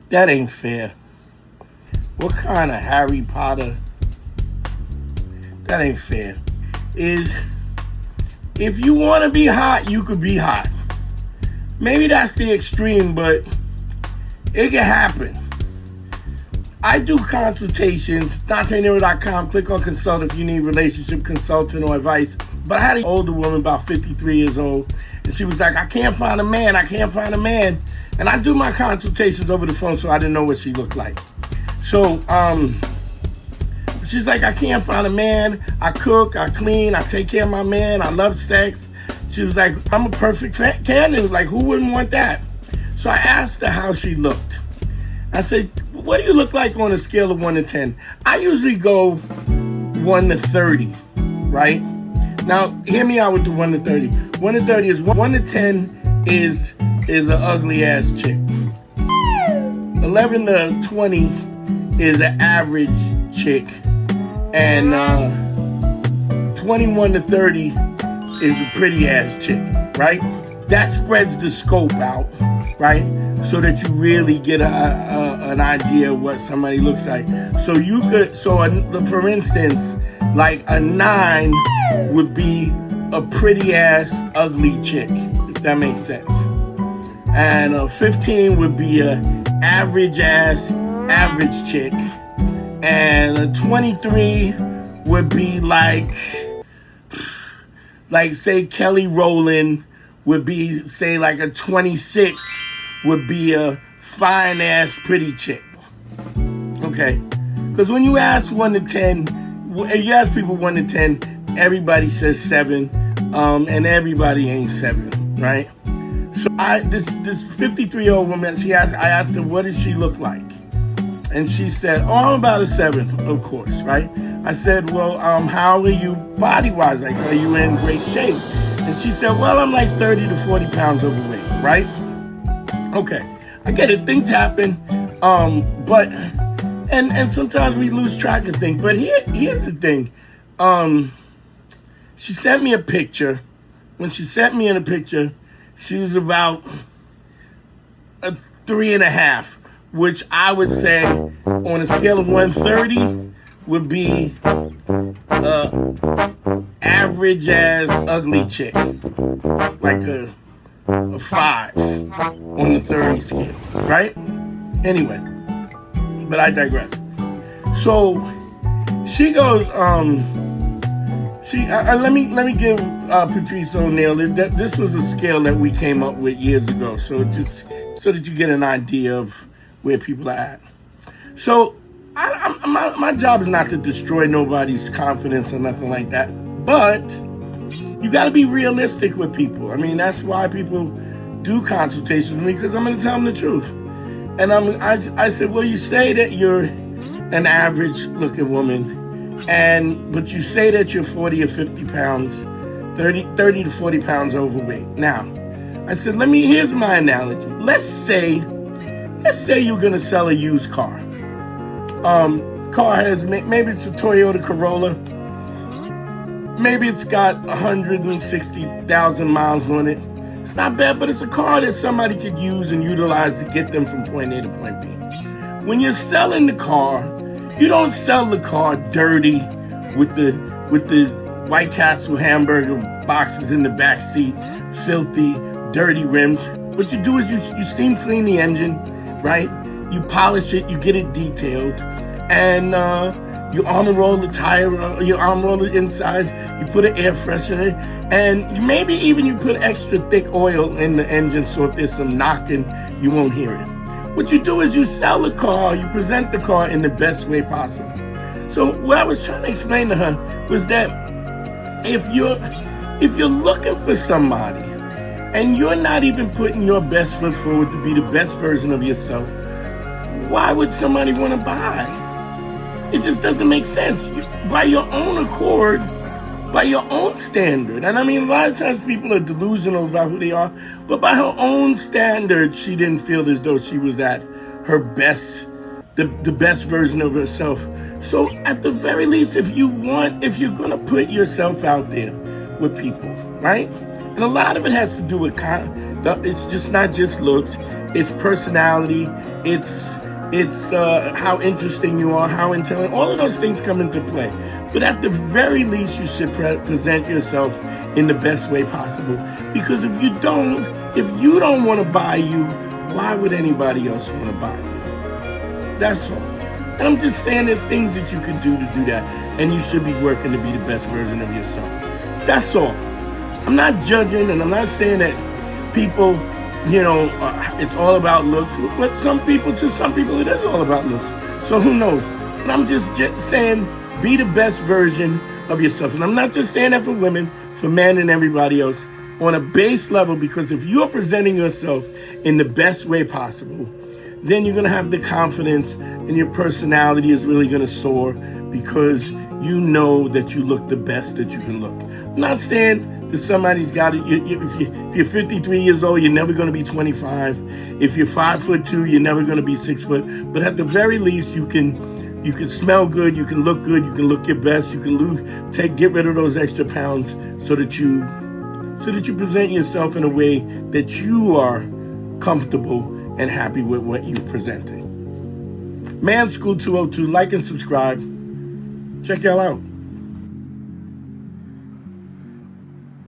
That ain't fair. What kind of Harry Potter? That ain't fair. Is if you want to be hot, you could be hot. Maybe that's the extreme, but it can happen. I do consultations, DanteNero.com. Click on consult if you need relationship consulting or advice. But I had an older woman, about 53 years old, and she was like, I can't find a man. And I do my consultations over the phone, so I didn't know what she looked like. So, she's like, I can't find a man. I cook, I clean, I take care of my man. I love sex. She was like, I'm a perfect candidate. Like, who wouldn't want that? So I asked her how she looked. I said, what do you look like on a scale of 1 to 10? I usually go 1 to 30, right? Now, hear me out with the 1 to 30. 1 to 30 is 1 to 10 is an ugly ass chick. 11 to 20 is an average chick. And 21 to 30 is a pretty ass chick, right? That spreads the scope out, right? So that you really get an idea of what somebody looks like. So you could, for instance, like a 9 would be a pretty ass ugly chick, if that makes sense. And a 15 would be a average ass average chick. And a 23 would be like say Kelly Rowland would be, say like a 26 would be a fine ass pretty chick. Okay. Because when you ask 1 to 10, if you ask people 1 to 10, everybody says 7. And everybody ain't 7, right? So this 53-year-old woman, I asked her, what does she look like? And she said, oh, I'm about a 7, of course, right? I said, well, how are you body-wise? Like, are you in great shape? And she said, well, I'm like 30 to 40 pounds overweight, right? Okay, I get it. Things happen, but sometimes we lose track of things. But here's the thing. She sent me a picture. When she sent me in a picture, she was about a 3.5, which I would say on a scale of 130 would be average as ugly chick, like a 5 on the 30 scale, right? Anyway, but I digress. So she goes, let me give Patrice O'Neal. This was a scale that we came up with years ago, so just so that you get an idea of where people are at. So my job is not to destroy nobody's confidence or nothing like that, but you got to be realistic with people. I mean, that's why people do consultations with me, because I'm going to tell them the truth. And I said, well, you say that you're an average-looking woman, but you say that you're 40 or 50 pounds, 30 to 40 pounds overweight. Now, I said, here's my analogy. Let's say you're going to sell a used car. Car has, maybe it's a Toyota Corolla. Maybe it's got 160,000 miles on it. It's not bad, but it's a car that somebody could use and utilize to get them from point A to point B. When you're selling the car, you don't sell the car dirty with the White Castle hamburger boxes in the back seat, filthy, dirty rims. What you do is you steam clean the engine, right? You polish it, you get it detailed, and you armor roll the tire, you armor roll the inside, you put an air freshener, and maybe even you put extra thick oil in the engine so if there's some knocking, you won't hear it. What you do is you sell the car, you present the car in the best way possible. So what I was trying to explain to her was that if you're looking for somebody and you're not even putting your best foot forward to be the best version of yourself, why would somebody want to buy? It just doesn't make sense. By your own accord, by your own standard. And I mean, a lot of times people are delusional about who they are, but by her own standard, she didn't feel as though she was at her best, the best version of herself. So at the very least, if you're going to put yourself out there with people, right? And a lot of it has to do with, it's just not just looks. it's personality, it's how interesting you are, how intelligent. All of those things come into play. But at the very least, you should present yourself in the best way possible. Because if you don't want to buy you, why would anybody else want to buy you? That's all. And I'm just saying there's things that you could do to do that. And you should be working to be the best version of yourself. That's all. I'm not judging, and I'm not saying that people, it's all about looks. But to some people, it is all about looks. So who knows? And I'm just saying, be the best version of yourself. And I'm not just saying that for women, for men and everybody else, on a base level, because if you're presenting yourself in the best way possible, then you're going to have the confidence and your personality is really going to soar because you know that you look the best that you can look. I'm not saying that somebody's got it. If you're 53 years old, you're never going to be 25. If you're 5'2", you're never going to be 6 foot. But at the very least, you can smell good, you can look good, you can look your best, you can get rid of those extra pounds so that you present yourself in a way that you are comfortable and happy with what you're presenting. Man School 202, like and subscribe. Check y'all out.